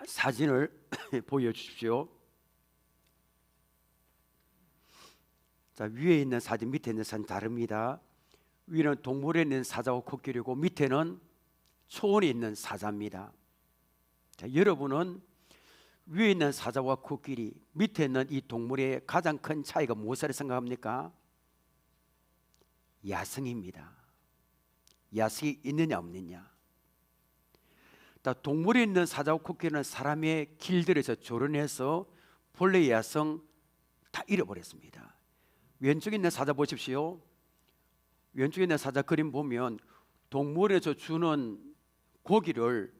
사진을 보여주십시오. 자, 위에 있는 사진, 밑에 있는 사진 다릅니다. 위는 동물에 있는 사자와 코끼리고 밑에는 초원에 있는 사자입니다. 자, 여러분은 위에 있는 사자와 코끼리, 밑에 있는 이 동물의 가장 큰 차이가 무엇을 생각합니까? 야성입니다. 야성이 있느냐 없느냐. 동물에 있는 사자와 코끼리는 사람의 길들여서 조련해서 본래의 야성 다 잃어버렸습니다. 왼쪽에 있는 사자 보십시오. 왼쪽에 있는 사자 그림 보면 동물에서 주는 고기를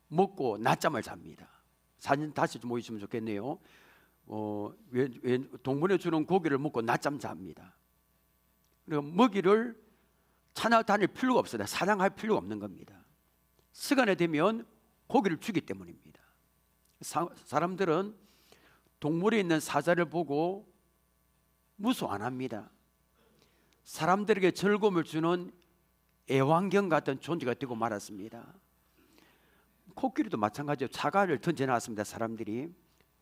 먹고 낮잠을 잡니다. 사진 다시 좀 보여주시면 좋겠네요. 동물에 주는 고기를 먹고 낮잠 잡니다. 그리고 먹이를 찾아다닐 필요가 없어요. 사냥할 필요가 없는 겁니다. 시간이 되면 고기를 주기 때문입니다. 사람들은 동물에 있는 사자를 보고 무서워 안 합니다. 사람들에게 즐거움을 주는 애완견 같은 존재가 되고 말았습니다. 코끼리도 마찬가지로 사과를 던져놨습니다. 사람들이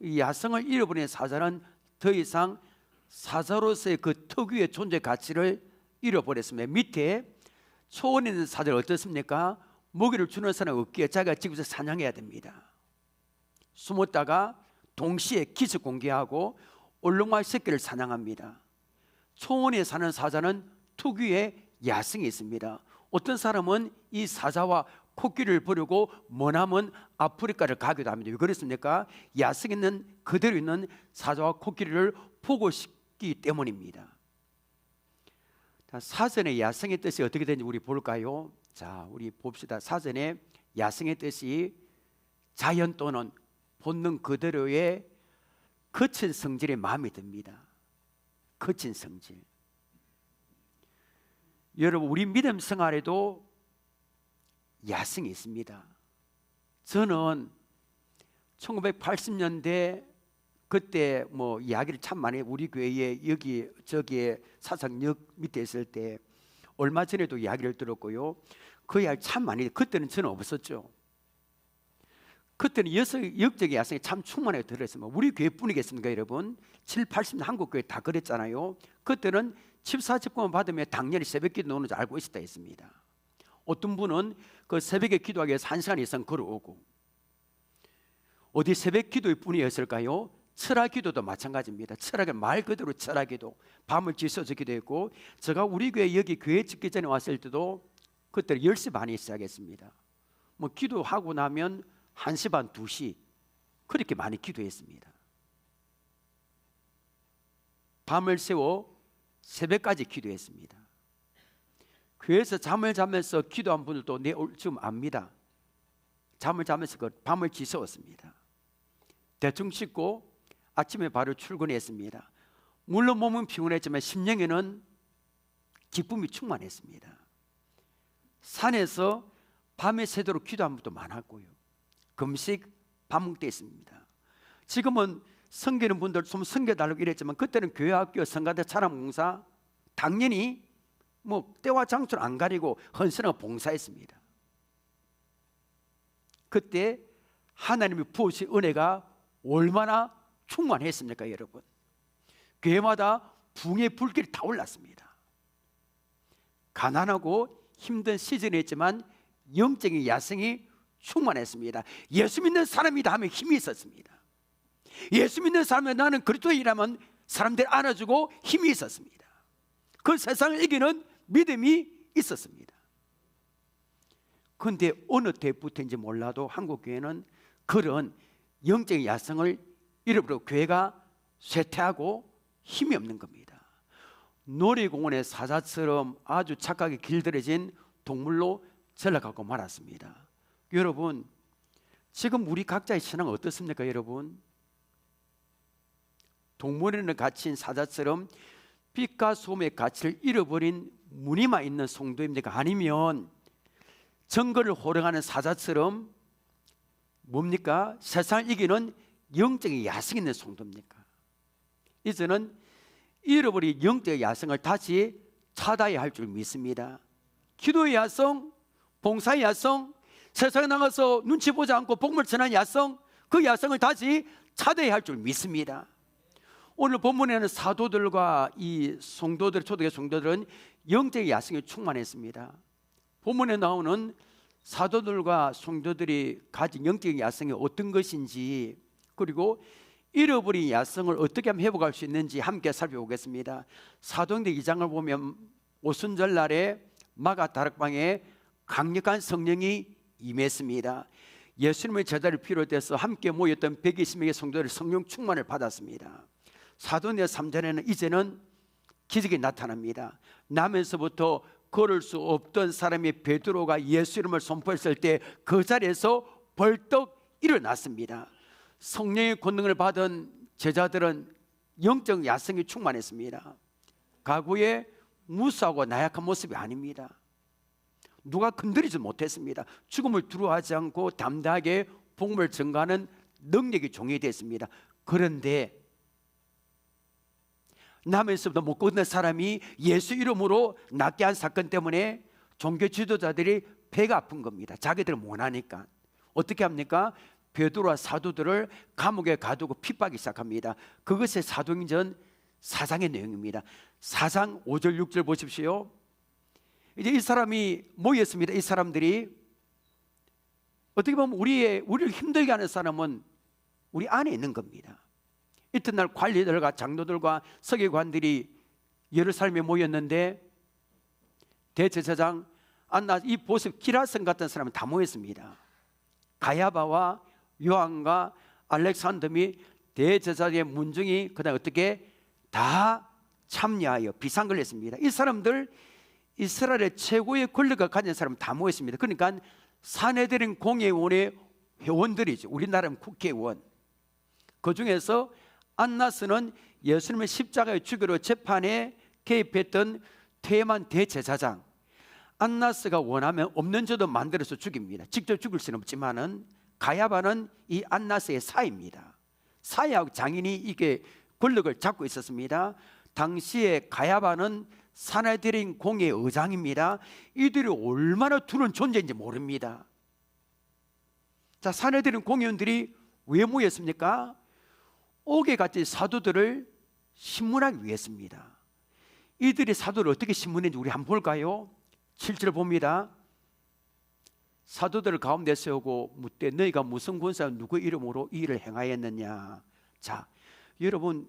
이 야성을 잃어버린 사자는 더 이상 사자로서의 그 특유의 존재 가치를 잃어버렸습니다. 밑에 초원에 있는 사자는 어떻습니까? 먹이를 주는 사람이 없기에 자기가 집에서 사냥해야 됩니다. 숨었다가 동시에 기습 공개하고 얼룩말 새끼를 사냥합니다. 초원에 사는 사자는 특유의 야성이 있습니다. 어떤 사람은 이 사자와 코끼리를 버리고 머나먼 아프리카를 가기도 합니다. 왜 그렇습니까? 야성 있는 그대로 있는 사자와 코끼리를 보고 싶기 때문입니다. 사전의 야성의 뜻이 어떻게 되는지 우리 볼까요? 자, 우리 봅시다. 사전의 야성의 뜻이 자연 또는 본능 그대로의 거친 성질의 마음이 듭니다. 거친 성질. 여러분, 우리 믿음 생활에도 야성이 있습니다. 저는 1980년대 그때 이야기를 참 많이 해요. 우리 교회에 여기 저기에 사상역 밑에 있을 때 얼마 전에도 이야기를 들었고요. 그 이야기 참 많이 해요. 그때는 저는 없었죠. 그때는 역적의 야성이 참 충만하게 들어있습니다. 우리 교회뿐이겠습니까 여러분? 7, 80년 한국 교회 다 그랬잖아요. 그때는 집사 집권을 받으면 당연히 새벽 기도 오는 줄 알고 있었다 했습니다. 어떤 분은 그 새벽에 기도하기 위해서 1시간 이상 걸어오고, 어디 새벽 기도의 뿐이었을까요? 철학 기도도 마찬가지입니다. 철학은 말 그대로 철학 기도, 밤을 지새워서 기도했고, 제가 우리 교회 여기 교회 짓기 전에 왔을 때도 그때 10시 반에 시작했습니다. 기도하고 나면 1시 반, 2시 그렇게 많이 기도했습니다. 밤을 새워 새벽까지 기도했습니다. 교회에서 잠을 자면서 기도한 분들도 지금 압니다. 잠을 자면서 밤을 지새웠습니다. 대충 씻고 아침에 바로 출근했습니다. 물론 몸은 피곤했지만 심령에는 기쁨이 충만했습니다. 산에서 밤에 새도록 기도한 분도 많았고요. 금식 반복되어 있습니다. 지금은 섬기는 분들 좀 섬겨달라고 이랬지만 그때는 교회, 학교, 성가대, 찬양봉사 당연히 때와 장소를 안 가리고 헌신하고 봉사했습니다. 그때 하나님이 부으신 은혜가 얼마나 충만했습니까 여러분? 교회마다 붕의 불길이 타올랐습니다. 가난하고 힘든 시즌이었지만 영적인 야성이 충만했습니다. 예수 믿는 사람이다 하면 힘이 있었습니다. 예수 믿는 사람이 나는 그리스도인이라면 사람들 안아주고 힘이 있었습니다. 그 세상을 이기는 믿음이 있었습니다. 그런데 어느 때부터인지 몰라도 한국 교회는 그런 영적인 야성을 잃어버리고 교회가 쇠퇴하고 힘이 없는 겁니다. 놀이공원의 사자처럼 아주 착하게 길들여진 동물로 전락하고 말았습니다. 여러분, 지금 우리 각자의 신앙은 어떻습니까 여러분? 동물에는 갇힌 사자처럼 빛과 소음의 가치를 잃어버린 무늬만 있는 성도입니까? 아니면 정글을 호령하는 사자처럼 뭡니까? 세상을 이기는 영적인 야성 있는 성도입니까? 이제는 잃어버린 영적인 야성을 다시 찾아야 할 줄 믿습니다. 기도의 야성, 봉사의 야성, 세상에 나가서 눈치 보지 않고 복음을 전하는 야성, 그 야성을 다시 찾아야 할 줄 믿습니다. 오늘 본문에는 사도들과 이 성도들, 초대교회 성도들은 영적인 야성에 충만했습니다. 본문에 나오는 사도들과 성도들이 가진 영적인 야성이 어떤 것인지, 그리고 잃어버린 야성을 어떻게 하면 회복할 수 있는지 함께 살펴보겠습니다. 사도행전 2장을 보면 오순절날에 마가 다락방에 강력한 성령이 임했습니다. 예수님의 제자를 비롯해서 함께 모였던 120명의 성도들이 성령 충만을 받았습니다. 사도행전 3장에는 이제는 기적이 나타납니다. 남에서부터 걸을 수 없던 사람이 베드로가 예수 이름을 선포했을 때 그 자리에서 벌떡 일어났습니다. 성령의 권능을 받은 제자들은 영적 야성이 충만했습니다. 과거에 무수하고 나약한 모습이 아닙니다. 누가 건드리지 못했습니다. 죽음을 두려워하지 않고 담대하게 복음을 전가하는 능력이 종이됐습니다. 그런데 남에서부터 못 걷는 사람이 예수 이름으로 낫게 한 사건 때문에 종교 지도자들이 배가 아픈 겁니다. 자기들은 못하니까. 어떻게 합니까? 베드로와 사도들을 감옥에 가두고 핍박하기 시작합니다. 그것이 사도행전 4장의 내용입니다. 4장 5절 6절 보십시오. 이제 이 사람이 모였습니다. 이 사람들이 어떻게 보면 우리를 힘들게 하는 사람은 우리 안에 있는 겁니다. 이튿날 관리들과 장로들과 서기관들이 예루살렘에 모였는데 대제사장 안나, 이 보습 기라성 같은 사람은 다 모였습니다. 가야바와 요한과 알렉산더 및 대제사장의 문중이 그다음 어떻게 다 참여하여 비상을 했습니다. 이 사람들 이스라엘의 최고의 권력을 가진 사람 다 모였습니다. 그러니까 산헤드린 공회원의 회원들이죠. 우리나라는 국회의원. 그 중에서 안나스는 예수님의 십자가의 죽이로 재판에 개입했던 퇴임한 대제사장. 안나스가 원하면 없는 죄도 만들어서 죽입니다. 직접 죽일 수는 없지만은 가야바는 이 안나스의 사입니다. 사회하고 장인이 이게 권력을 잡고 있었습니다. 당시에 가야바는 산헤드린 공회의 의장입니다. 이들이 얼마나 두려운 존재인지 모릅니다. 자, 산헤드린 공회원들이 왜 모였습니까? 옥에같이 사도들을 신문하기 위해서입니다. 이들이 사도를 어떻게 신문했는지 우리 한번 볼까요? 7절 봅니다. 사도들을 가운데 세우고 묻되 너희가 무슨 권세와 누구 이름으로 이 일을 행하였느냐. 자, 여러분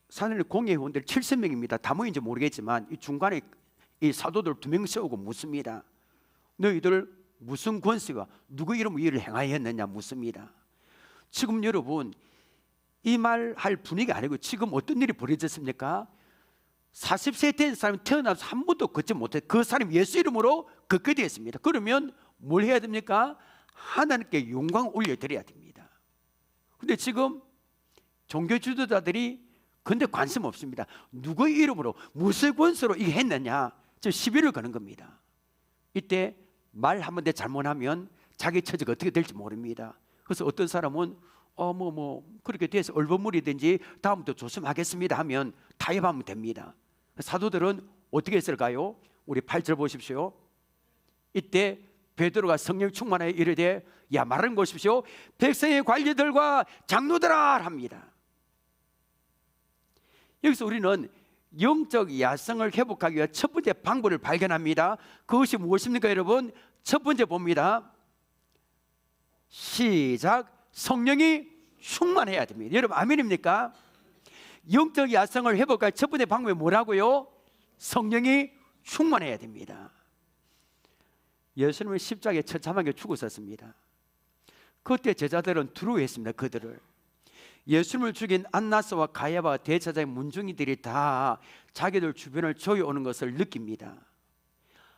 산헤드린 공회의원들 70명입니다. 다 모인지 모르겠지만 이 중간에 이 사도들 2명 세우고 묻습니다. 너희들 무슨 권세와 누구 이름으로 이 일을 행하였느냐 묻습니다. 지금 여러분 이 말 할 분위기 아니고 지금 어떤 일이 벌어졌습니까? 40세 된 사람이 태어나서 한 번도 걷지 못해 그 사람이 예수 이름으로 걷게 되었습니다. 그러면 뭘 해야 됩니까? 하나님께 영광 올려드려야 됩니다. 근데 지금 종교 지도자들이 근데 관심 없습니다. 누구의 이름으로 무슨 권세로 이게 했느냐 지금 시비를 거는 겁니다. 이때 말 한번 잘못하면 자기 처지가 어떻게 될지 모릅니다. 그래서 어떤 사람은 그렇게 돼서 얼버무리든지 다음부터 조심하겠습니다 하면 타협하면 됩니다. 사도들은 어떻게 했을까요? 우리 8절 보십시오. 이때 베드로가 성령 충만하여 이르되 야 말하는 것이십시오. 백성의 관리들과 장로들아 합니다. 여기서 우리는 영적 야성을 회복하기 위해 첫 번째 방법을 발견합니다. 그것이 무엇입니까 여러분? 첫 번째 봅니다. 시작. 성령이 충만해야 됩니다. 여러분 아멘입니까? 영적 야성을 회복할 첫 번째 방법이 뭐라고요? 성령이 충만해야 됩니다. 예수님은 십자가에 처참하게 죽으셨습니다. 그때 제자들은 두려워했습니다. 그들을 예수님을 죽인 안나스와 가야바 대제사장의 문중이들이 다 자기들 주변을 조여오는 것을 느낍니다.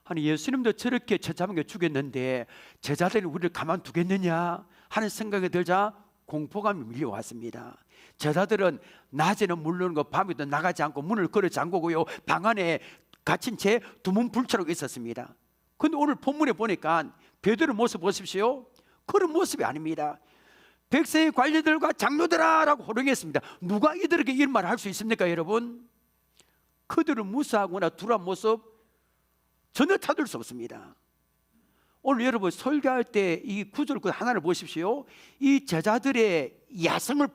아니 예수님도 저렇게 처참하게 죽였는데 제자들이 우리를 가만두겠느냐 하는 생각이 들자 공포감이 밀려왔습니다. 제자들은 낮에는 물러는 거 밤에도 나가지 않고 문을 걸어 잠그고요 방 안에 갇힌 채 두문불처럼 있었습니다. 그런데 오늘 본문에 보니까 베드로 모습 보십시오. 그런 모습이 아닙니다. 백성의 관리들과 장로들아 라고 호령했습니다. 누가 이들에게 이런 말을 할 수 있습니까 여러분? 그들을 무시하거나 두려운 모습 전혀 찾을 수 없습니다. 오늘 여러분 설교할 때 이 구절 하나를 보십시오. 이 제자들의 야성을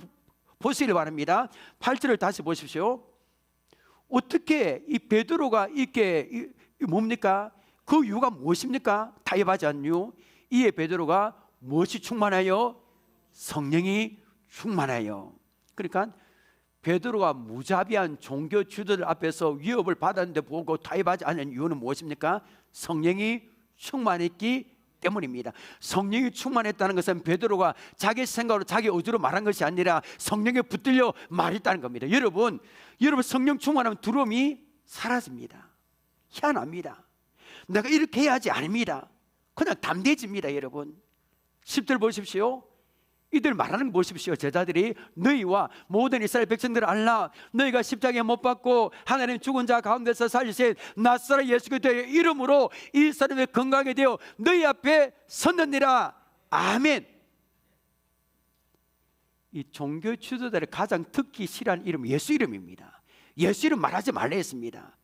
보시길 바랍니다. 8절을 다시 보십시오. 어떻게 이 베드로가 이렇게 뭡니까? 그 이유가 무엇입니까? 타협하지 않요. 이에 베드로가 무엇이 충만하여? 성령이 충만하여. 그러니까 베드로가 무자비한 종교 주도들 앞에서 위협을 받았는데 보고 타협하지 않은 이유는 무엇입니까? 성령이 충만했기 때문입니다. 성령이 충만했다는 것은 베드로가 자기 생각으로 자기 의지로 말한 것이 아니라 성령에 붙들려 말했다는 겁니다. 여러분 성령 충만하면 두려움이 사라집니다. 희한합니다. 내가 이렇게 해야지 아닙니다. 그냥 담대해집니다. 여러분 10절 보십시오. 이들 말하는 거 보십시오. 제자들이 너희와 모든 이스라엘 백성들을 알라. 너희가 십자가에 못 박고 하나님 죽은 자 가운데서 살리신 나사렛 예수 그리스도의 이름으로 이 사람의 건강하게 되어 너희 앞에 섰느니라. 아멘. 이 종교 지도자들의 가장 듣기 싫어하는 이름은 예수 이름입니다. 예수 이름 말하지 말라 했습니다.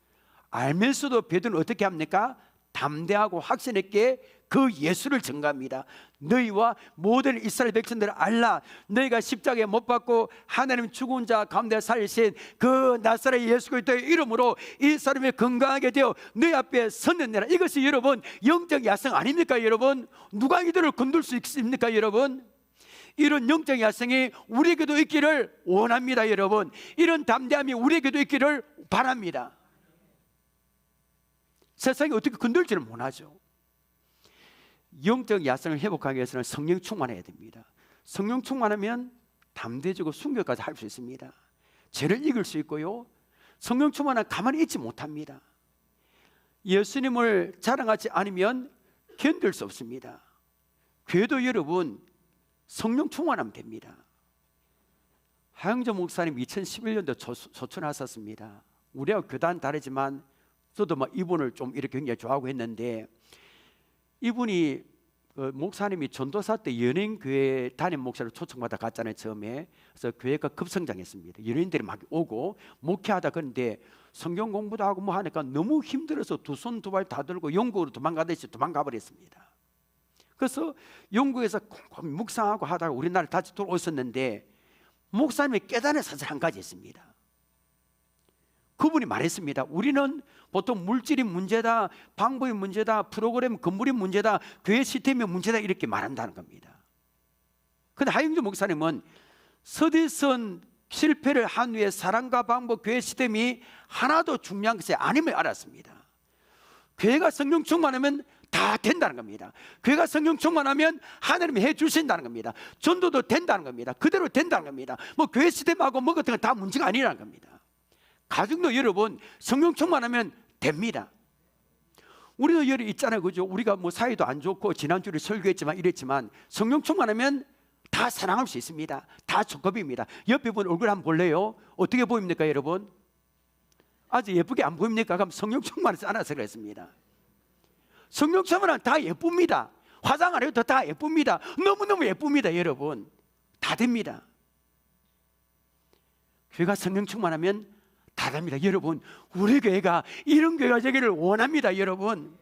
알면서도 베드로는 어떻게 합니까? 담대하고 확신 있게 그 예수를 증거합니다. 너희와 모든 이스라엘 백성들을 알라. 너희가 십자가에 못 박고 하나님 죽은 자 가운데 살리신 그 나사렛 예수 그리스도의 이름으로 이 사람이 건강하게 되어 너희 앞에 섰느니라. 이것이 여러분 영적 야성 아닙니까? 여러분 누가 이들을 건들 수 있습니까? 여러분 이런 영적 야성이 우리에게도 있기를 원합니다. 여러분 이런 담대함이 우리에게도 있기를 바랍니다. 세상이 어떻게 건들지를 못하죠. 영적 야성을 회복하기 위해서는 성령 충만해야 됩니다. 성령 충만하면 담대해지고 순교까지 할 수 있습니다. 죄를 이길 수 있고요. 성령 충만하면 가만히 있지 못합니다. 예수님을 자랑하지 않으면 견딜 수 없습니다. 교회도 여러분 성령 충만하면 됩니다. 하영조 목사님 2011년도 소천하셨습니다. 우리하고 교단 다르지만 저도 이분을 좀 이렇게 굉장히 좋아하고 했는데 이분이 목사님이 전도사 때 연예인교회 담임 목사를 초청받아 갔잖아요. 처음에. 그래서 교회가 급성장했습니다. 연예인들이 막 오고 목회하다 그런데 성경 공부도 하고 뭐 하니까 너무 힘들어서 두 손 두 발 다 들고 영국으로 도망가듯이 도망가 버렸습니다. 그래서 영국에서 곰곰이 묵상하고 하다가 우리나라에 다시 돌아오셨는데 목사님의 깨달은 사실 한 가지 있습니다. 그분이 말했습니다. 우리는 보통 물질이 문제다, 방법이 문제다, 프로그램 건물이 문제다, 교회 시스템이 문제다 이렇게 말한다는 겁니다. 그런데 하영주 목사님은 서대선 실패를 한 후에 사랑과 방법, 교회 시스템이 하나도 중요한 것이 아님을 알았습니다. 교회가 성령 충만하면 다 된다는 겁니다. 교회가 성령 충만하면 하나님이 해주신다는 겁니다. 전도도 된다는 겁니다. 그대로 된다는 겁니다. 뭐 교회 시스템하고 뭐 같은 건 다 문제가 아니라는 겁니다. 가정도 여러분 성령 충만하면 됩니다. 우리도 여러 있잖아요, 그죠? 우리가 뭐 사이도 안 좋고 지난주에 설교했지만 이랬지만 성령 충만하면 다 사랑할 수 있습니다. 다 적합입니다. 옆에 분 얼굴 한번 볼래요? 어떻게 보입니까, 여러분? 아주 예쁘게 안 보입니까? 그럼 성령 충만하지 않아서 그랬습니다. 성령 충만하면 다 예쁩니다. 화장 안 해도 다 예쁩니다. 너무너무 예쁩니다, 여러분. 다 됩니다. 교회가 성령 충만하면 다 됩니다. 여러분 우리 교회가 이런 교회가 되기를 원합니다. 여러분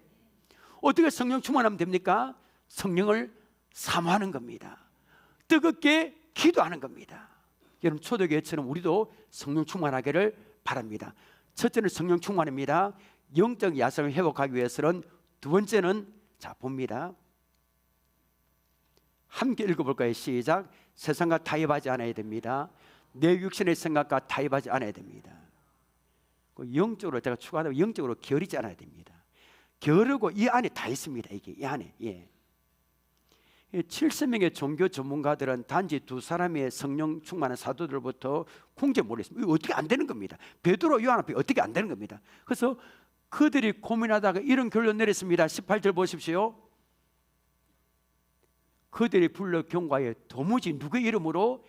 어떻게 성령 충만하면 됩니까? 성령을 사모하는 겁니다. 뜨겁게 기도하는 겁니다. 여러분 초대교회처럼 우리도 성령 충만하기를 바랍니다. 첫째는 성령 충만입니다. 영적 야성을 회복하기 위해서는 두 번째는 자 봅니다. 함께 읽어볼까요? 시작. 세상과 타협하지 않아야 됩니다. 내 육신의 생각과 타협하지 않아야 됩니다. 영적으로 제가 추가하면 영적으로 게으르지 않아야 됩니다. 게으르고 이 안에 다 있습니다. 이게 이 안에. 70명의 종교 전문가들은 단지 두 사람의 성령 충만한 사도들부터 궁제 몰렸습니다. 이거 어떻게 안 되는 겁니다. 베드로, 요한 앞에 어떻게 안 되는 겁니다. 그래서 그들이 고민하다가 이런 결론 내렸습니다. 18절 보십시오. 그들이 불러 경과에 도무지 누구의 이름으로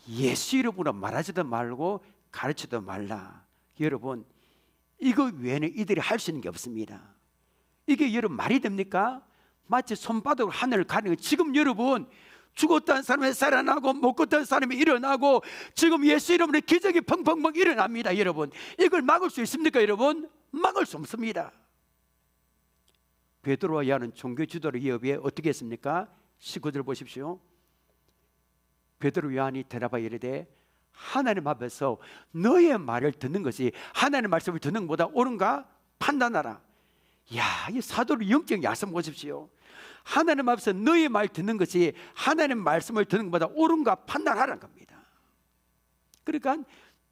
예수 이름으로 말하지도 말고 가르치도 말라. 여러분 이거 외에는 이들이 할 수 있는 게 없습니다. 이게 여러분 말이 됩니까? 마치 손바닥으로 하늘을 가리는 거예요. 지금 여러분 죽었다는 사람이 살아나고 못 걷던 사람이 일어나고 지금 예수 이름으로 기적이 펑펑펑 일어납니다. 여러분 이걸 막을 수 있습니까? 여러분 막을 수 없습니다. 베드로와 요한은 종교 지도를 이어비에 어떻게 했습니까? 19절 보십시오. 베드로 요한이 대답하여 이르되 하나님 앞에서 너의 말을 듣는 것이 하나님의 말씀을 듣는 것보다 옳은가 판단하라. 야, 이 사도의 영적 야성 보십시오. 하나님 앞에서 너의 말 듣는 것이 하나님의 말씀을 듣는 것보다 옳은가 판단하라는 겁니다. 그러니까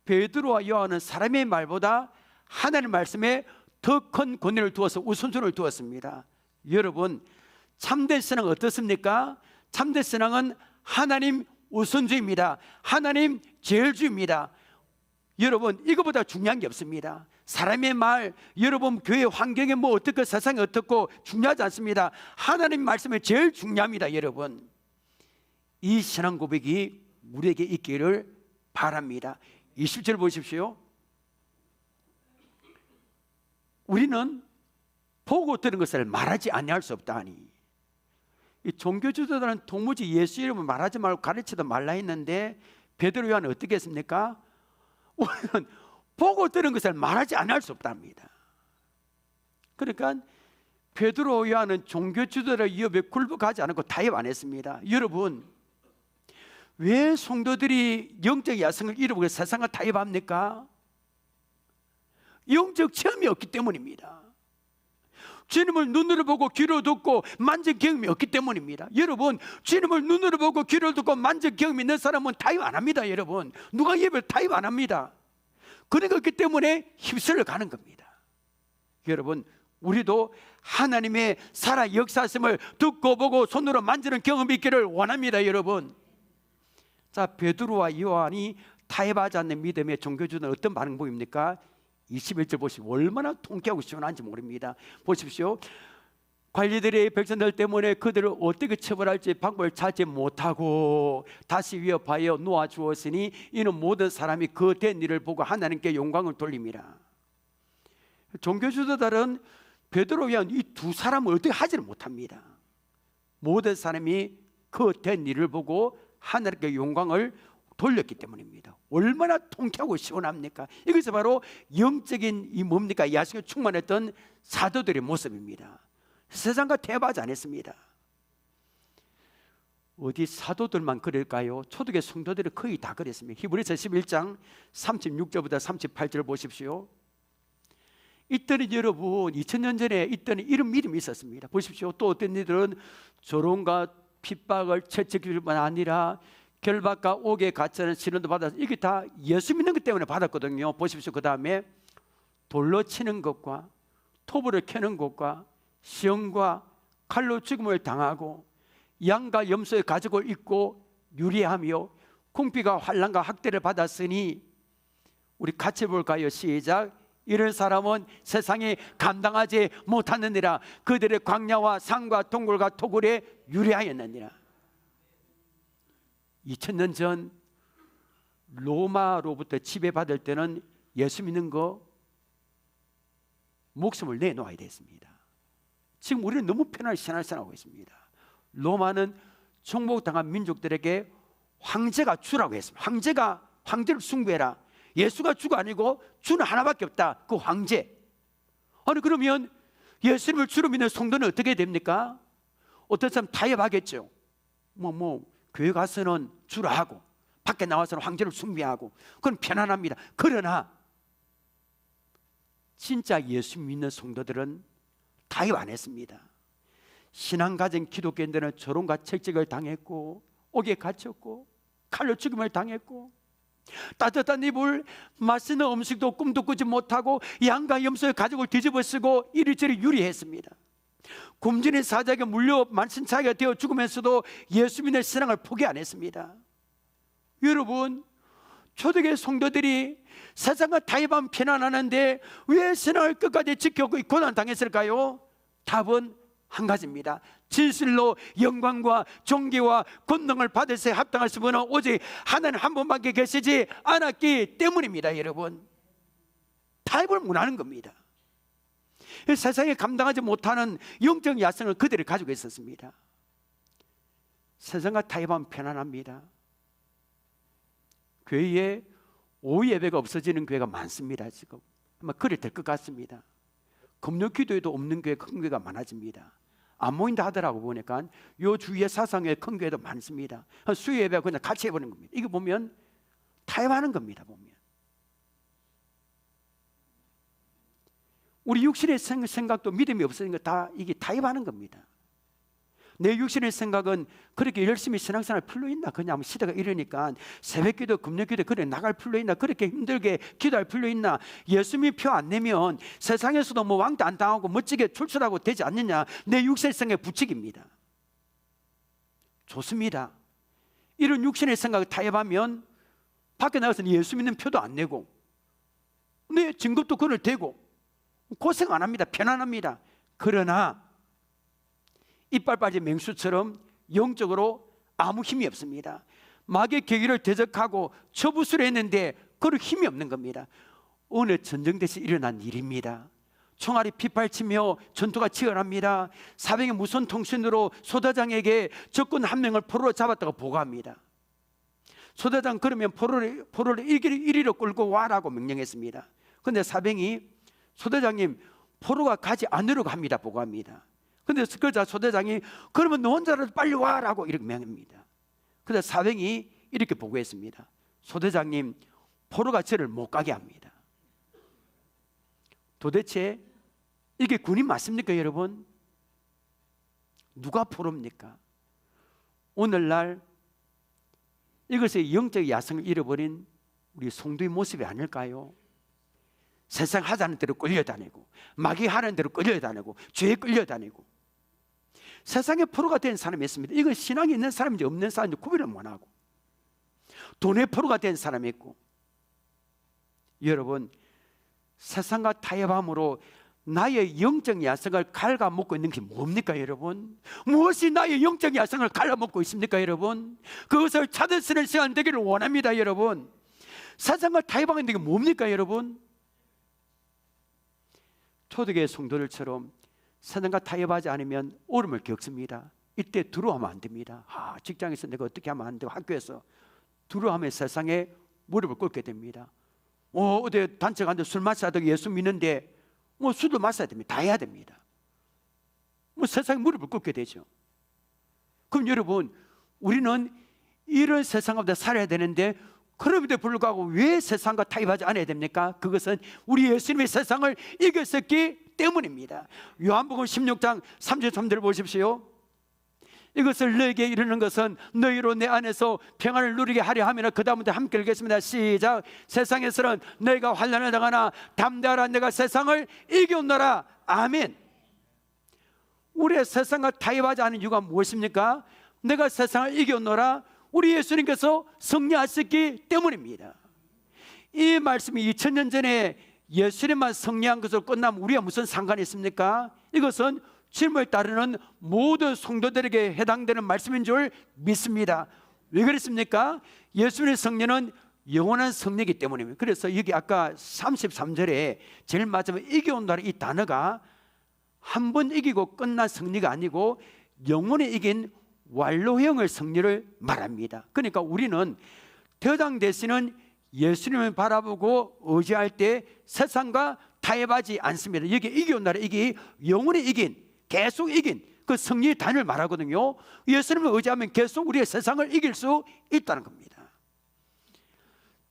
베드로와 요한은 사람의 말보다 하나님의 말씀에 더 큰 권위를 두어서 우선순위를 두었습니다. 여러분, 참된 신앙은 어떻습니까? 참된 신앙은 하나님 우선주의입니다. 하나님 제일주의입니다. 여러분, 이거보다 중요한 게 없습니다. 사람의 말, 여러분 교회 환경이 뭐 어떻고 세상이 어떻고 중요하지 않습니다. 하나님 말씀이 제일 중요합니다. 여러분, 이 신앙 고백이 우리에게 있기를 바랍니다. 20절 보십시오. 우리는 보고 들은 것을 말하지 아니할 수 없다니. 이 종교 지도자는 도무지 예수 이름을 말하지 말고 가르치도 말라 했는데 베드로 요한은 어떻게 했습니까? 우리는 보고 들은 것을 말하지 않을 수 없답니다. 그러니까 베드로 요한은 종교 지도자의 위협에 굴복하지 않고 타협 안 했습니다. 여러분, 왜 성도들이 영적 야성을 잃어버려 세상과 타협합니까? 영적 체험이 없기 때문입니다. 주님을 눈으로 보고 귀로 듣고 만진 경험이 없기 때문입니다. 여러분, 주님을 눈으로 보고 귀로 듣고 만진 경험이 있는 사람은 타협 안 합니다. 여러분, 누가 예배를 타협 안 합니다. 그런 것이기 때문에 휩쓸려 가는 겁니다. 여러분, 우리도 하나님의 살아 역사하심을 듣고 보고 손으로 만지는 경험이 있기를 원합니다. 여러분, 자, 베드로와 요한이 타협하지 않는 믿음의 종교주는 어떤 방법입니까? 21절 보시면 얼마나 통쾌하고 시원한지 모릅니다. 보십시오. 관리들이 백성들 때문에 그들을 어떻게 처벌할지 방법을 찾지 못하고 다시 위협하여 놓아주었으니 이는 모든 사람이 그 된 일을 보고 하나님께 영광을 돌립니다. 종교주도자들은 베드로 요한 이 두 사람을 어떻게 하지를 못합니다. 모든 사람이 그 된 일을 보고 하나님께 영광을 돌렸기 때문입니다. 얼마나 통쾌하고 시원합니까? 이것이 바로 영적인 이 뭡니까? 야성에 충만했던 사도들의 모습입니다. 세상과 대화하지 않았습니다. 어디 사도들만 그럴까요? 초대교회 성도들이 거의 다 그랬습니다. 히브리서 11장 36절부터 38절 보십시오. 이때는 여러분 2000년 전에 이때는 이런 믿음이 있었습니다. 보십시오. 또 어떤 이들은 조롱과 핍박을 채찍일 뿐 아니라 결박과 옥에 갇히는 시련도 받아서 이게 다 예수 믿는 것 때문에 받았거든요. 보십시오. 그 다음에 돌로 치는 것과 토불을 켜는 것과 시험과 칼로 죽음을 당하고 양과 염소의 가죽을 입고 유리하며 궁핍과 환난과 학대를 받았으니 우리 같이 볼까요? 시작. 이런 사람은 세상에 감당하지 못하느니라. 그들의 광야와 산과 동굴과 토굴에 유리하였느니라. 2000년 전 로마로부터 지배받을 때는 예수 믿는 거 목숨을 내놓아야 됐습니다. 지금 우리는 너무 편하게 신앙생활하고 있습니다. 로마는 정복당한 민족들에게 황제가 주라고 했습니다. 황제를 숭배해라. 예수가 주가 아니고 주는 하나밖에 없다. 그 황제. 아니 그러면 예수님을 주로 믿는 성도는 어떻게 됩니까? 어떤 사람 타협하겠죠. 교회 가서는 주라 하고 밖에 나와서는 황제를 숭배하고 그건 편안합니다. 그러나 진짜 예수 믿는 성도들은 타협 안 했습니다. 신앙 가진 기독교인들은 조롱과 채찍을 당했고 옥에 갇혔고 칼로 죽임을 당했고 따뜻한 이불 맛있는 음식도 꿈도 꾸지 못하고 양과 염소의 가죽을 뒤집어 쓰고 이리저리 유리했습니다. 굶주린 사자에게 물려 만신창이가 되어 죽으면서도 예수 믿는 신앙을 포기 안 했습니다. 여러분, 초대교회 성도들이 세상과 타협하면 편안하는데 왜 신앙을 끝까지 지켜고 고난 당했을까요? 답은 한 가지입니다. 진실로 영광과 존귀와 권능을 받을 새 합당하신 분은 오직 하나님 한 분밖에 계시지 않았기 때문입니다. 여러분, 타협을 못하는 겁니다. 세상에 감당하지 못하는 영적 야성을 그들이 가지고 있었습니다. 세상과 타협하면 편안합니다. 교회에 오후 예배가 없어지는 교회가 많습니다. 지금 아마 그래 될 것 같습니다. 금요기도에도 없는 교회, 큰 교회가 많아집니다. 안 모인다 하더라고 보니까 요 주위에 사상에 큰 교회도 많습니다. 수요 예배 그냥 같이 해보는 겁니다. 이거 보면 타협하는 겁니다. 보면 우리 육신의 생각도 믿음이 없으니까 다 이게 타협하는 겁니다. 내 육신의 생각은 그렇게 열심히 신앙생활 필요 있나? 그냥 시대가 이러니까 새벽기도, 금요기도 그래 나갈 필요 있나? 그렇게 힘들게 기도할 필요 있나? 예수님이 표 안 내면 세상에서도 뭐 왕도 안 당하고 멋지게 출출하고 되지 않느냐? 내 육신의 생각의 부칙입니다. 좋습니다. 이런 육신의 생각을 타협하면 밖에 나가서는 예수 믿는 표도 안 내고 내 진급도 그늘 대고 고생 안 합니다. 편안합니다. 그러나 이빨 빠진 맹수처럼 영적으로 아무 힘이 없습니다. 마귀의 계기를 대적하고 처부수를 했는데 그럴 힘이 없는 겁니다. 어느 전쟁대에서 일어난 일입니다. 총알이 빗발치며 전투가 치열합니다. 사병의 무선 통신으로 소대장에게 적군 한 명을 포로로 잡았다고 보고합니다. 소대장 그러면 포로를 이리로 끌고 와라고 명령했습니다. 그런데 사병이 소대장님 포로가 가지 않으려고 합니다. 보고합니다. 근데 그러자 소대장이 그러면 너 혼자라도 빨리 와라고 이렇게 명합니다. 그래서 사병이 이렇게 보고했습니다. 소대장님 포로가 저를 못 가게 합니다. 도대체 이게 군인 맞습니까 여러분? 누가 포로입니까? 오늘날 이것의 영적 야성을 잃어버린 우리 성도의 모습이 아닐까요? 세상 하자는 대로 끌려다니고 마귀 하는 대로 끌려다니고 죄에 끌려다니고 세상에 포로가 된 사람이 있습니다. 이건 신앙이 있는 사람인지 없는 사람인지 구별을 못하고 돈의 포로가 된 사람이 있고 여러분 세상과 타협함으로 나의 영적 야성을 갉아먹고 있는 게 뭡니까 여러분? 무엇이 나의 영적 야성을 갉아먹고 있습니까 여러분? 그것을 찾을 수 있는 시간 되기를 원합니다 여러분. 세상과 타협하는 게 뭡니까 여러분? 초대교회 성도들처럼 세상과 타협하지 않으면 어려움을 겪습니다. 이때 두려워하면 안 됩니다. 직장에서 내가 어떻게 하면 안 되고 학교에서 두려워하면 세상에 무릎을 꿇게 됩니다. 어디 단체 가는데 술 마셔야 되고 예수 믿는데 뭐 술도 마셔야 됩니다. 다 해야 됩니다. 뭐 세상에 무릎을 꿇게 되죠. 그럼 여러분 우리는 이런 세상 가운데 살아야 되는데 그럼에도 불구하고 왜 세상과 타협하지 않아야 됩니까? 그것은 우리 예수님의 세상을 이겼었기 때문입니다. 요한복음 16장 33절 보십시오. 이것을 너에게 이르는 것은 너희로 내 안에서 평안을 누리게 하려 하면 그 다음부터 함께 읽겠습니다. 시작. 세상에서는 너희가 환난을 당하나 담대하라 내가 세상을 이겼노라. 아멘. 우리의 세상과 타협하지 않은 이유가 무엇입니까? 내가 세상을 이겼노라. 우리 예수님께서 승리하셨기 때문입니다. 이 말씀이 2000년 전에 예수님만 승리한 것으로 끝나면 우리가 무슨 상관이 있습니까? 이것은 주님을 따르는 모든 성도들에게 해당되는 말씀인 줄 믿습니다. 왜 그랬습니까? 예수님의 승리는 영원한 승리이기 때문입니다. 그래서 여기 아까 33절에 제일 마지막에 이겨온다는 이 단어가 한 번 이기고 끝난 승리가 아니고 영원히 이긴 완료형의 승리를 말합니다. 그러니까 우리는 대장 되시는 예수님을 바라보고 의지할 때 세상과 타협하지 않습니다. 여기 이겨온다는 이게 영원히 이긴, 계속 이긴 그 승리의 단위를 말하거든요. 예수님을 의지하면 계속 우리의 세상을 이길 수 있다는 겁니다.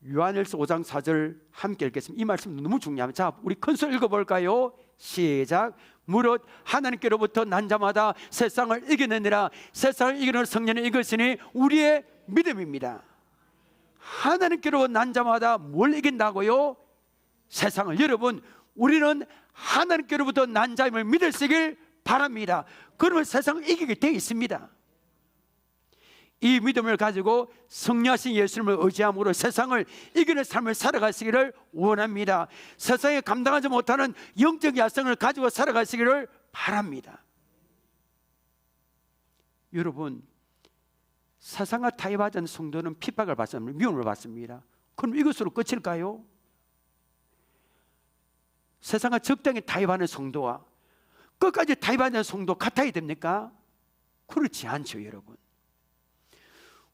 요한일서 5장 4절 함께 읽겠습니다. 이 말씀 너무 중요합니다. 자, 우리 큰 소리 읽어볼까요? 시작. 무릇 하나님께로부터 난 자마다 세상을 이겨내느라 세상을 이기는 승리는 이것이니 우리의 믿음입니다. 하나님께로 난 자마다 뭘 이긴다고요? 세상을. 여러분 우리는 하나님께로부터 난 자임을 믿으시길 바랍니다. 그러면 세상을 이기게 되어 있습니다. 이 믿음을 가지고 승리하신 예수님을 의지함으로 세상을 이기는 삶을 살아가시기를 원합니다. 세상에 감당하지 못하는 영적 야성을 가지고 살아가시기를 바랍니다. 여러분 세상과 타협하지 않는 성도는 핍박을 받습니다. 미움을 받습니다. 그럼 이것으로 끝일까요? 세상과 적당히 타협하는 성도와 끝까지 타협하는 성도 같아야 됩니까? 그렇지 않죠 여러분.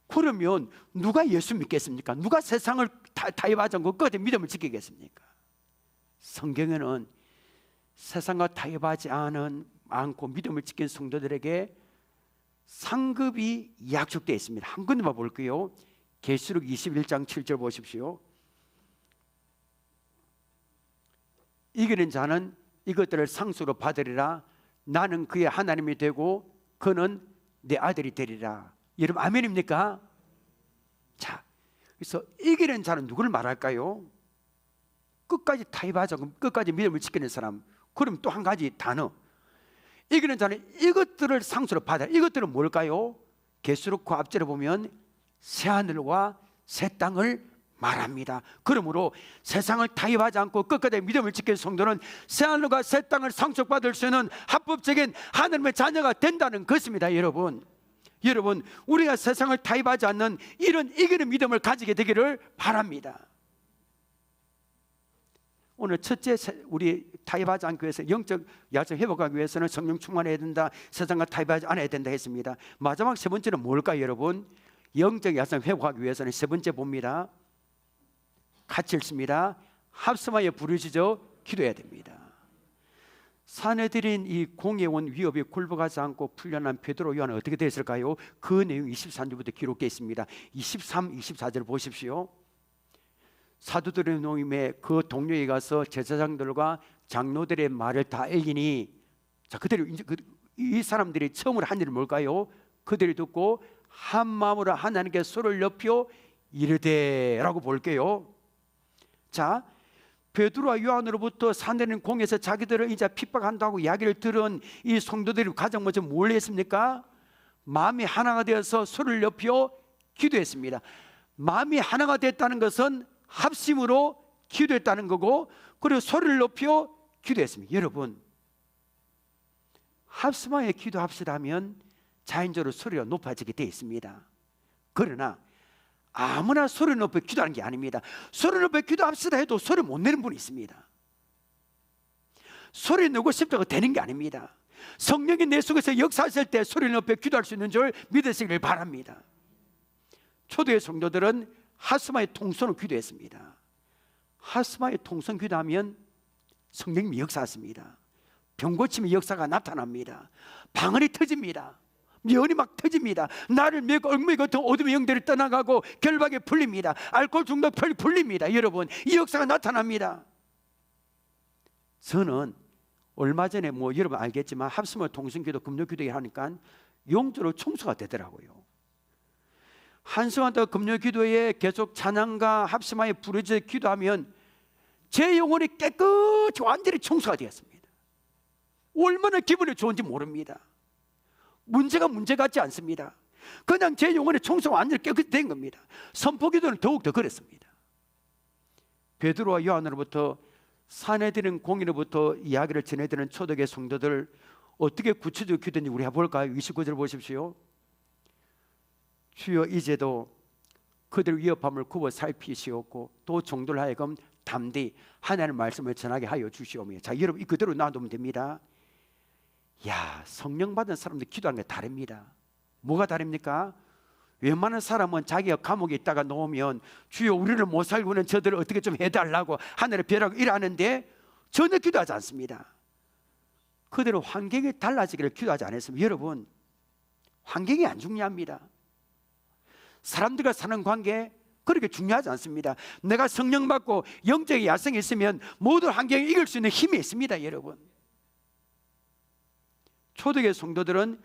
그러면 누가 예수 믿겠습니까? 누가 세상을 타협하지 않고 끝까지 믿음을 지키겠습니까? 성경에는 세상과 타협하지 않고 믿음을 지킨 성도들에게 상급이 약속되어 있습니다. 한 군데만 볼게요. 계시록 21장 7절 보십시오. 이기는 자는 이것들을 상수로 받으리라. 나는 그의 하나님이 되고 그는 내 아들이 되리라. 여러분 아멘입니까? 자, 그래서 이기는 자는 누구를 말할까요? 끝까지 타협하자, 끝까지 믿음을 지키는 사람. 그럼 또 한 가지 단어, 이기는 자는 이것들을 상수로 받아. 이것들은 뭘까요? 계시록 그 앞절에 보면 새하늘과 새 땅을 말합니다. 그러므로 세상을 타협하지 않고 끝까지 믿음을 지킨 성도는 새하늘과 새 땅을 상속받을 수 있는 합법적인 하나님의 자녀가 된다는 것입니다. 여러분, 우리가 세상을 타협하지 않는 이런 이기는 믿음을 가지게 되기를 바랍니다. 오늘 첫째, 우리 타협하지 않기 위해서 영적 야성 회복하기 위해서는 성령 충만해야 된다, 세상과 타협하지 않아야 된다 했습니다. 마지막 세 번째는 뭘까요? 여러분, 영적 야성 회복하기 위해서는 세 번째 봅니다. 같이 읽습니다. 합심하여 부르짖어 기도해야 됩니다. 사내들인 이 공에 온 위협이 굴복하지 않고 풀려난 베드로 요한은 어떻게 됐을까요? 그 내용 23절부터 기록되어 있습니다. 23, 24절 보십시오. 사도들의 모임에 그 동료에 가서 제사장들과 장로들의 말을 다 읽으니, 자, 그들이 이제 이 사람들이 처음으로 한 일이 뭘까요? 그들이 듣고 한 마음으로 하나님께 손을 높여 이르되라고 볼게요. 자, 베드로와 요한으로부터 사내는 공에서 자기들을 이제 핍박한다고 이야기를 들은 이 성도들이 가장 먼저 뭘 했습니까? 마음이 하나가 되어서 손을 높여 기도했습니다. 마음이 하나가 됐다는 것은 합심으로 기도했다는 거고, 그리고 소리를 높여 기도했습니다. 여러분, 합심하여 기도합시다 하면 자연적으로 소리가 높아지게 되어 있습니다. 그러나 아무나 소리 높여 기도하는 게 아닙니다. 소리 높여 기도합시다 해도 소리 못 내는 분이 있습니다. 소리 내고 싶다고 되는 게 아닙니다. 성령이 내 속에서 역사하실 때 소리 높여 기도할 수 있는 줄 믿으시길 바랍니다. 초대의 성도들은 하스마의 통성으로 기도했습니다. 하스마의 통성 기도하면 성령님이 역사하십니다. 병고침의 역사가 나타납니다. 방언이 터집니다. 면이 막 터집니다. 나를 메고 얽매이 같은 어둠의 영들이 떠나가고 결박이 풀립니다. 알코올 중독 풀립니다. 여러분, 이 역사가 나타납니다. 저는 얼마 전에 여러분 알겠지만 합심의 통성기도 금요기도 하니까 영적으로 총수가 되더라고요. 한시간 동안 금요기도에 계속 찬양과 합심하여 부르짖어 기도하면 제 영혼이 깨끗이 완전히 총수가 되었습니다. 얼마나 기분이 좋은지 모릅니다. 문제가 문제 같지 않습니다. 그냥 제 영혼의 총수가 완전히 깨끗이 된 겁니다. 선포기도는 더욱더 그랬습니다. 베드로와 요한으로부터 사내들은 공인으로부터 이야기를 전해드리는 초대교회 성도들 어떻게 구체적으로 기도했는지 우리 해볼까요? 29절 보십시오. 주여 이제도 그들 위협함을 굽어 살피시옵고 또 종들 하여금 담대히 하나님의 말씀을 전하게 하여 주시오며. 자, 여러분 이 그대로 놔두면 됩니다. 야, 성령 받은 사람들 기도하는 게 다릅니다. 뭐가 다릅니까? 웬만한 사람은 자기가 감옥에 있다가 놓으면 주여 우리를 못 살고는 저들을 어떻게 좀 해달라고 하늘에 벼라고 일하는데 전혀 기도하지 않습니다. 그대로 환경이 달라지기를 기도하지 않았습니다. 여러분, 환경이 안 중요합니다. 사람들과 사는 관계 그렇게 중요하지 않습니다. 내가 성령 받고 영적인 야성이 있으면 모든 환경을 이길 수 있는 힘이 있습니다. 여러분, 초대교회 성도들은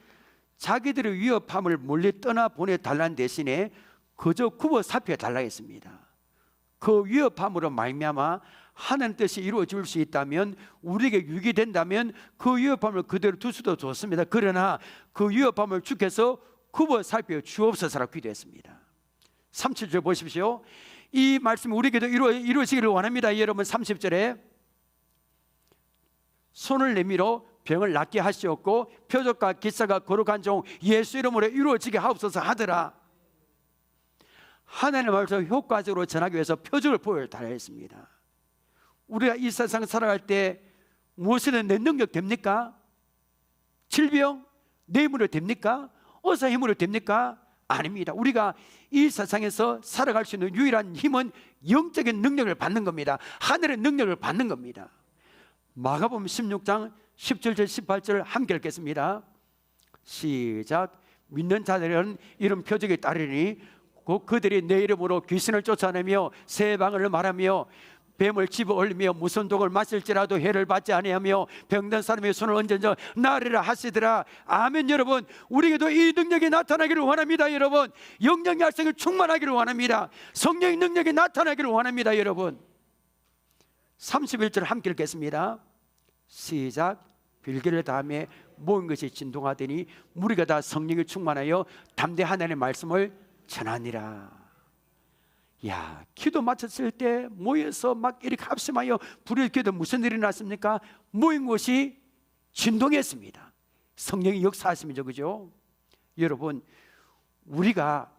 자기들의 위협함을 멀리 떠나보내달라는 대신에 그저 굽어 살펴달라 했습니다. 그 위협함으로 말미암아 하나님 뜻이 이루어질 수 있다면, 우리에게 유익이 된다면 그 위협함을 그대로 둘 수도 좋습니다. 그러나 그 위협함을 주께서 굽어 살펴 주옵소서라고 기도했습니다. 37절 보십시오. 이 말씀이 우리에게도 이루어지기를 원합니다. 여러분, 30절에 손을 내밀어 병을 낫게 하시었고 표적과 기사가 거룩한 종 예수 이름으로 이루어지게 하옵소서 하더라. 하나님의 말씀을 효과적으로 전하기 위해서 표적을 보여달라 했습니다. 우리가 이 세상 살아갈 때 무엇이든 내 능력 됩니까? 질병 내 힘으로 됩니까? 의사 힘으로 됩니까? 아닙니다. 우리가 이 세상에서 살아갈 수 있는 유일한 힘은 영적인 능력을 받는 겁니다. 하늘의 능력을 받는 겁니다. 마가복음 16장 17절 18절 함께 읽겠습니다. 시작. 믿는 자들은 이런 표적이 따르니 곧 그들이 내 이름으로 귀신을 쫓아내며 새 방언을 말하며 뱀을 집어 올리며 무슨 독을 마실지라도 해를 받지 아니하며 병든 사람의 손을 얹어 나으리라 하시더라. 아멘. 여러분, 우리에게도 이 능력이 나타나기를 원합니다. 여러분, 영적인 활성이 충만하기를 원합니다. 성령의 능력이 나타나기를 원합니다. 여러분, 31절 함께 읽겠습니다. 시작. 빌기를 다음에 모든 것이 진동하더니 무리가 다 성령이 충만하여 담대히 하나님의 말씀을 전하니라. 야, 기도 마쳤을 때 모여서 막 이렇게 합심하여 부르짖 기도 무슨 일이 났습니까? 모인 곳이 진동했습니다. 성령이 역사하십니다. 그죠? 여러분, 우리가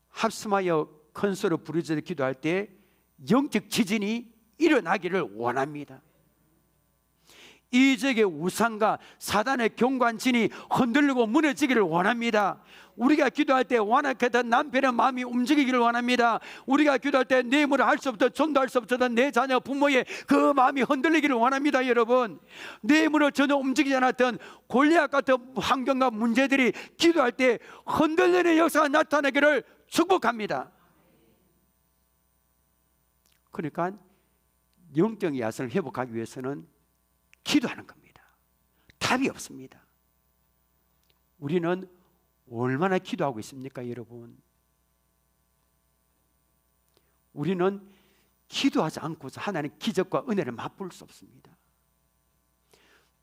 합심하여 큰 소리로 부르짖어 기도할 때 영적 지진이 일어나기를 원합니다. 이적의 우상과 사단의 경관진이 흔들리고 무너지기를 원합니다. 우리가 기도할 때 완악했던 남편의 마음이 움직이기를 원합니다. 우리가 기도할 때 내 힘으로 할 수 없던, 전도할 수 없었던 내 자녀 부모의 그 마음이 흔들리기를 원합니다. 여러분, 내 힘으로 전혀 움직이지 않았던 골리앗 같은 환경과 문제들이 기도할 때 흔들리는 역사가 나타나기를 축복합니다. 그러니까 영적 야성을 회복하기 위해서는 기도하는 겁니다. 답이 없습니다. 우리는 얼마나 기도하고 있습니까, 여러분? 우리는 기도하지 않고서 하나님의 기적과 은혜를 맛볼 수 없습니다.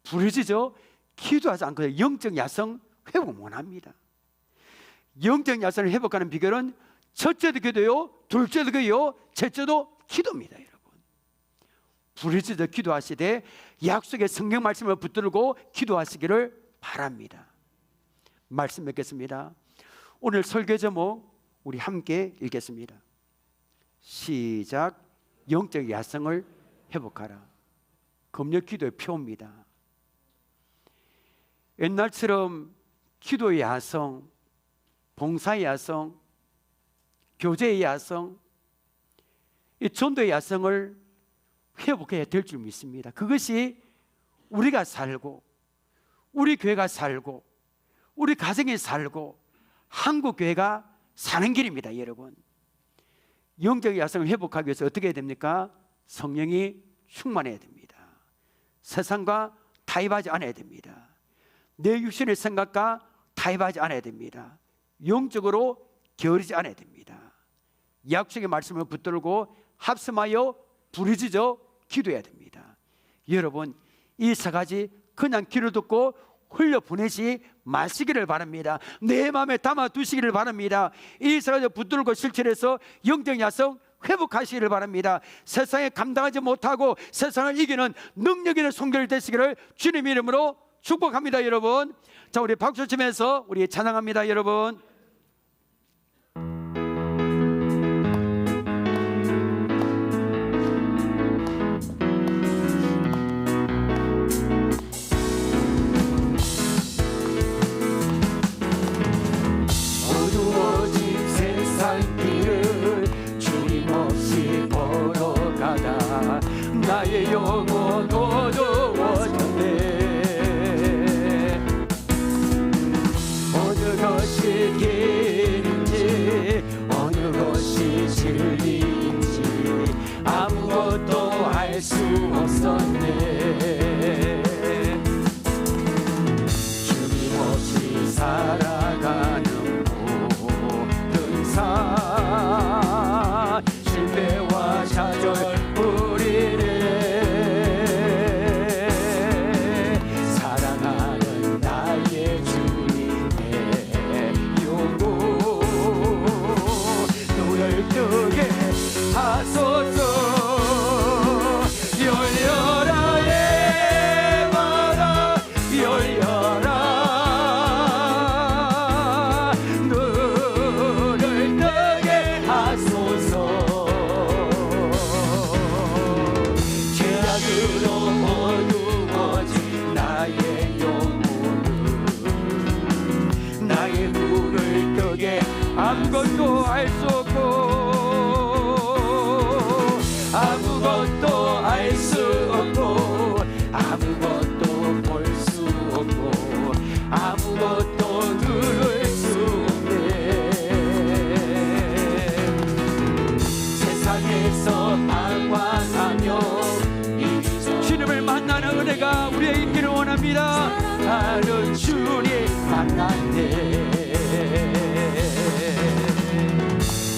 부르짖어 기도하지 않고서 영적 야성 회복 원합니다. 영적 야성을 회복하는 비결은 첫째도 기도요, 둘째도 기도요, 셋째도 기도입니다. 여러분, 부르짖어 기도하시되 약속의 성경 말씀을 붙들고 기도하시기를 바랍니다. 말씀 맺겠습니다. 오늘 설교 제목 우리 함께 읽겠습니다. 시작. 영적 야성을 회복하라. 금요 기도의 표입니다. 옛날처럼 기도의 야성, 봉사의 야성, 교제의 야성, 이 전도의 야성을 회복해야 될 줄 믿습니다. 그것이 우리가 살고, 우리 교회가 살고, 우리 가정이 살고, 한국 교회가 사는 길입니다. 여러분, 영적 야성을 회복하기 위해서 어떻게 해야 됩니까? 성령이 충만해야 됩니다. 세상과 타협하지 않아야 됩니다. 내 육신의 생각과 타협하지 않아야 됩니다. 영적으로 게으르지 않아야 됩니다. 약속의 말씀을 붙들고 합심하여 부르짖어 기도해야 됩니다. 여러분, 이 세 가지 그냥 귀를 듣고 흘려보내지 마시기를 바랍니다. 내 마음에 담아두시기를 바랍니다. 이 세 가지 붙들고 실천해서 영적 야성 회복하시기를 바랍니다. 세상에 감당하지 못하고 세상을 이기는 능력 있는 성결 되시기를 주님 이름으로 축복합니다. 여러분, 자, 우리 박수 치면서 우리 찬양합니다. 여러분, 나의 영혼 어두워졌네. 어느 것이 길인지 어느 것이 진리인지 아무것도 알 수 없었네. 주님 없이 살아가는 모든 삶, 실패와 좌절 아무것도 알 수 없고 아무것도 알 수 없고 나는 주님 만났네.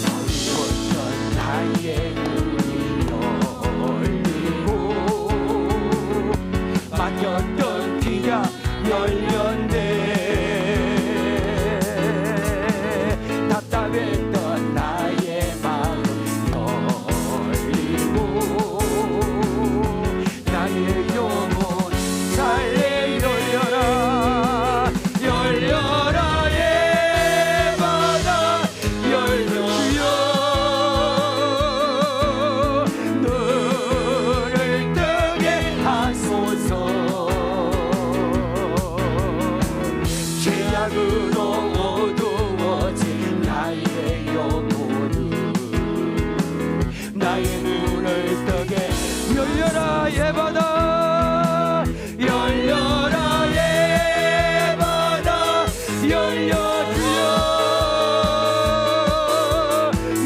어두웠던 나의 눈이 열리고 막혔던 귀가 열렸네. 답답했던 나의 마음 열리고 나의 영혼 살레 열려라 열려라 예바다 열려주여 너를 뜨게 하소서. 죄악으로 어두워진 나의 영혼은 나의 눈을 뜨게 열려라 예바다 열려라 예바다 열려주여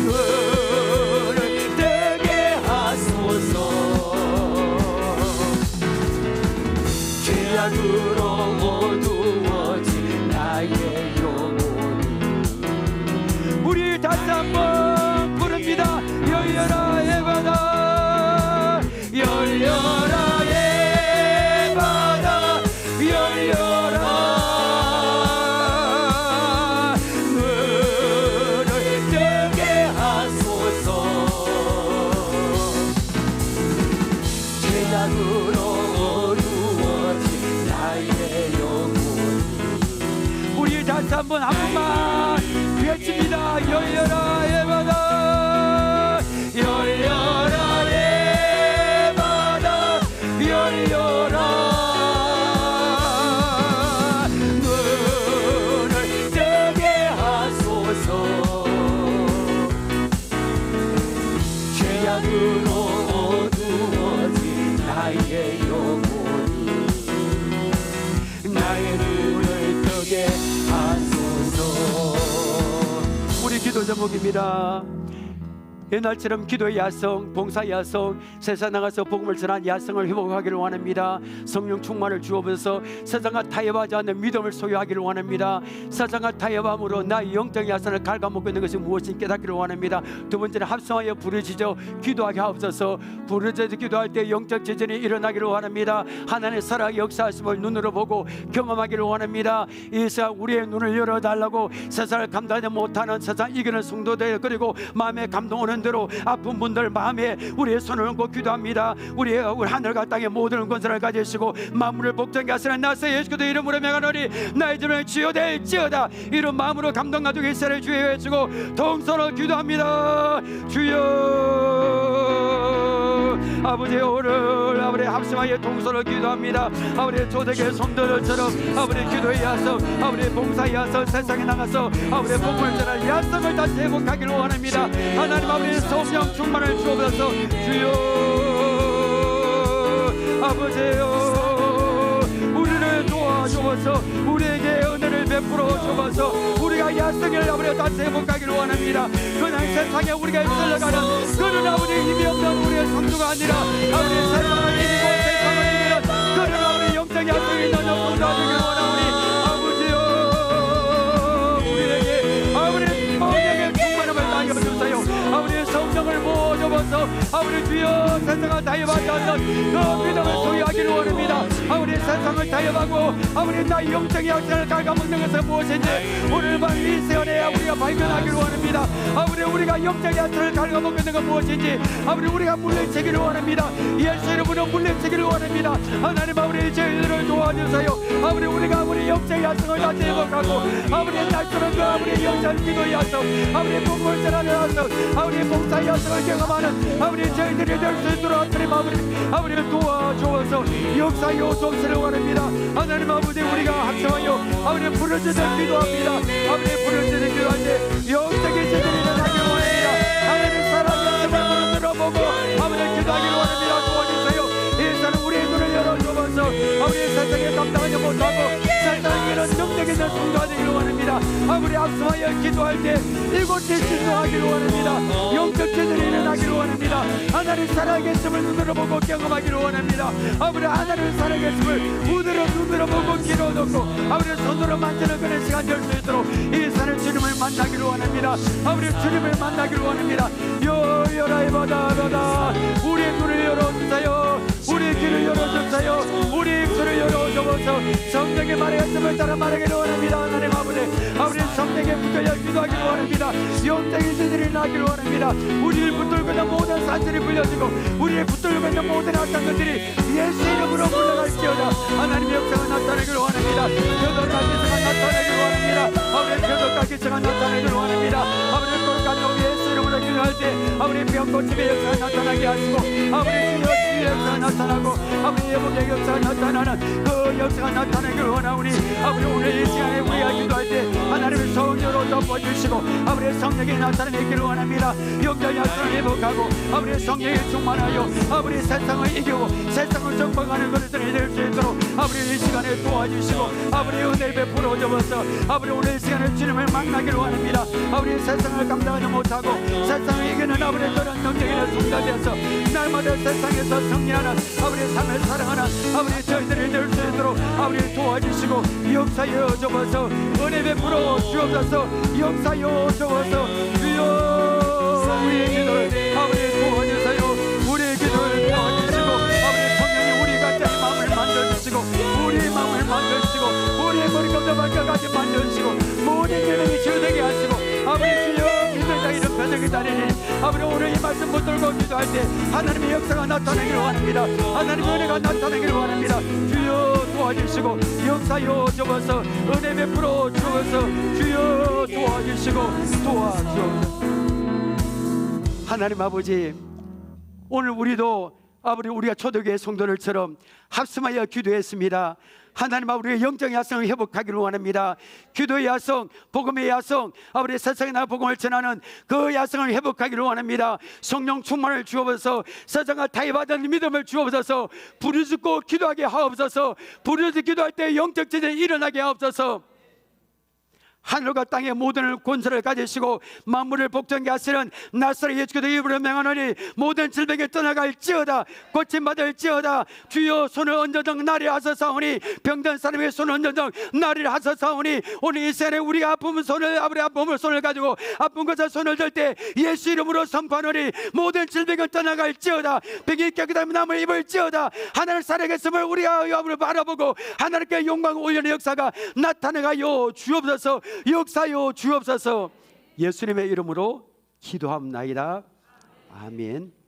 눈을 뜨게 하소서. 죄악으로 어두워진 나의 영혼은 우리 다시 한번 부릅니다. 열려라 예바다 열려라 예바다 열려라 눈을 뜨게 하소서. 죄악으로 어두워진 나의 영혼 우리 다시 한번 한 번만 외칩니다. 열려라 예바다 열려라 예바다 열려라 눈을 뜨게 하소서. 죄악으로 어두워진 나의 영혼은 나의 눈을 뜨게 하소서. 우리 기도 제목입니다. 옛날처럼 기도의 야성, 봉사 야성, 세상 나가서 복음을 전한 야성을 회복하기를 원합니다. 성령 충만을 주옵소서. 세상과 타협하지 않는 믿음을 소유하기를 원합니다. 세상과 타협함으로 나의 영적 야성을 갉아먹고 있는 것이 무엇인지 깨닫기를 원합니다. 두 번째는 합성하여 부르짖어 기도하게 하옵소서. 부르짖어 기도할 때 영적 지진이 일어나기를 원합니다. 하나님의 살아 역사하심을 눈으로 보고 경험하기를 원합니다. 이 시간 우리의 눈을 열어달라고 세상을 감당하지 못하는 세상 이기는 성도들 그리고 마음에 감동 오는 대로 아픈 분들 마음에 우리의 손을 얹고 기도합니다. 우리 하늘과 땅의 모든 권세를 가지시고 만물을 복종케 하시는 나서 예수 그리스도 이름으로 명하노니 나의 주는 주여 될지어다. 이런 마음으로 감동 가지고 일세를 주여 외치고 동서로 기도합니다. 주여 아버지 오늘 아버지 합심하여 동서로 기도합니다. 아버지 조대계 성도들처럼 아버지 기도의 야성 아버지 봉사의 야성 세상에 나가서 아버지 복음을 전할 야성을 다시 회복하기를 원합니다. 하나님 아버지 성령 충만을 주옵소서. 주여 아버지요 우리를 도와주어서 우리에게 은혜를 베풀어 주어서 우리가 야성을 아버지 다시 회복하기를 원합니다. 그냥 세상에 우리가 있으려가는 그런 아버지 힘이 없는 우리의 성도가 아니라 아버지 세상을 이기고 세상을 이기는 그런 아버지 영적 야성이 있는 성도가 되기를 원하오니 아버지요 우리에게 아버지 성령의 충만함을 다하여주세요. 아버지 성령을 모아줘서 아버지 주여 세상을 타협하지 않는 그 믿음을 소유하기를 원합니다. 아버지 세상을 타협하고 아버지 나의 영적인 약점을 갉아먹는 것은 무엇인지 오늘 밤 이 시간에 우리가 발견하기를 원합니다. 아버지 우리가 영적인 약점을 갉아먹고 있는 건 무엇인지 아버지 우리가 물리치기를 원합니다. 예수 이름으로 물리치기를 원합니다. 하나님 아버지 저희들을 도와주세요. 아버지 우리가 아버지 영적인 약점을 다시 회복하고 아버지 날처럼 그 아버지 영적 기도의 약점 아버지 복음을 전하는 약점 아버지 봉사의 약점을 경험하는 아버지 저희들이 될 수 있도록 하나님 아버지를 도와주어서 역사의 소스를 원합니다. 하나님 아버지 우리가 합성하여 아버지 부르짖어 기도합니다. 아버지 부르짖어 기도할 때 영적인 지들이 일어나기를 원합니다. 하나님 사랑의 말씀을 들어보고 아버지 기도하기를 원합니다. 도와주세요. 이 사람 우리의 눈을 열어주어서 아버지 세상에 감당하지 못하고 세상에는 영적인 성도가 되기를 원합니다. 아버지 앞서하여 기도할 때 이곳에 진동하기를 원합니다. 영적 제들이 일어나기를 원합니다. 하나님 살아계심을 눈으로 보고 경험하기를 원합니다. 아버지 하나님 살아계심을 눈으로 보고 귀로 듣고 아버지 손으로 만지는 그런 시간 될 수 있도록 이 산을 주님을 만나기를 원합니다. 아버지 주님을 만나기를 원합니다. 여라이바다바다 우리의 눈을 열어주세요. 우리의 귀를 열어주세요. 우리의 입술을 열어주어서 성령의 말씀을 따라 말하기를 원합니다. 하나님 아버지 성령의 붙들려 기도하기를 원합니다. 영적인 지들이 나기를 원합니다. 우리를 붙들고 있는 모든 산들이 불려지고 우리를 붙들고 있는 모든 악한 것들이 예수 이름으로 물러갈지어다. 하나님의 역사가 나타나기를 원합니다. 교도가 기사가 나타나기를 원합니다. 아버지 교도가 기사가 나타나기를 원합니다. 아버지 거룩한 우리 예수 이름으로 기도할 때 아버지 병고침의 역사가 나타나게 하시고 아버지 주의 역사가 나타나고 아버지 예복의 역사가 나타나는 그 역사가 나타나기를 원하오니 아버지 오늘 이 시간에 우리가 기도할 때 하나님의 성령으로 덮어주시고 아버지 성령이 나타내기를 원합니다. 영적 약속을 회복하고 아버지 성령이 충만하여 아버지 세상을 이기고 세상을 정복하는 것들이 될 수 있도록 아버지 이 시간에 도와주시고 아버지 은혜를 베풀어 주어서 아버지 오늘 이 시간에 주님을 만나기를 원합니다. 아버지 세상을 감당하지 못하고 세상을 이기는 아버지 그런 능력이나 성자 되어서 날마다 세상에서 승리하는 아버지 삶을 사랑하는 아버지 저희들이 될 수 있도록 아버지 도와주시고 역사여 주어서 은혜 베풀어 주옵소서. 역사여 주어서 주여 우리의 기도를 아버지 도와주세요. 우리의 기도를 도와주시고 아버지 성령이 우리 각자의 마음을 만져주시고 우리의 마음을 만져주시고 우리의 머리부터 발끝까지 만져주시고 모든 계명이 지어되게 하시고 아버지 주여 믿을 자기는 표적이 다니니 아버지 오늘 이 말씀 붙들고 기도할 때 하나님의 역사가 나타나기를 원합니다. 하나님의 은혜가 나타나기를 원합니다. 주여 도와주시고 역사여 주어서 은혜 베풀어 주어서 주여 도와주시고 도와주옵소서. 하나님 아버지 오늘 우리도 아버지 우리가 초대교회 성도들처럼 합심하여 기도했습니다. 하나님 아버지의 영적 야성을 회복하기를 원합니다. 기도의 야성, 복음의 야성, 아버지 세상에 나 복음을 전하는 그 야성을 회복하기를 원합니다. 성령 충만을 주옵소서. 세상을 타협하던 믿음을 주옵소서. 부르짖고 기도하게 하옵소서. 부르짖고 기도할 때 영적 지대에 일어나게 하옵소서. 하늘과 땅의 모든 권세를 가지시고 만물을 복종케 하시는 나사렛 예수 그리스도의 이름으로 명하노니 모든 질병이 떠나갈지어다. 고침받을지어다. 주여 손을 얹어정 나리 하소사오니 병든 사람의 손을 얹어정 나리 하소사오니 오늘 이 시간에 우리가 아픔을 손을 가지고 아픈 것을 손을 들 때 예수 이름으로 선포하노니 모든 질병은 떠나갈지어다. 병이 깨끗한 남을 입을지어다. 하나님 살아계심을 우리가 여러분을 바라보고 하나님께 영광 올리는 역사가 나타나가요 주옵소서. 역사요 주옵소서. 예수님의 이름으로 기도합나이다. 아멘.